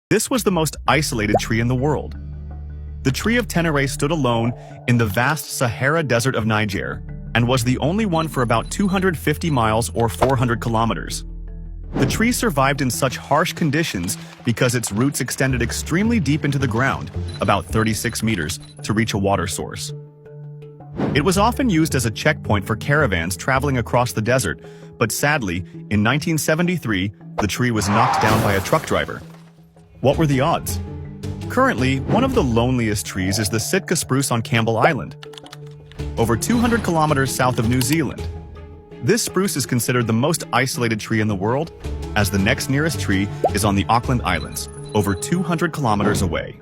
This was the most isolated tree in the world. The tree of Tenere stood alone in the vast Sahara Desert of Niger and was the only one for about 250 miles or 400 kilometers. The tree survived in such harsh conditions because its roots extended extremely deep into the ground, about 36 meters, to reach a water source. It was often used as a checkpoint for caravans traveling across the desert, but sadly, in 1973, the tree was knocked down by a truck driver. What were the odds? Currently, one of the loneliest trees is the Sitka spruce on Campbell Island, over 200 kilometers south of New Zealand. This spruce is considered the most isolated tree in the world, as the next nearest tree is on the Auckland Islands, over 200 kilometers away.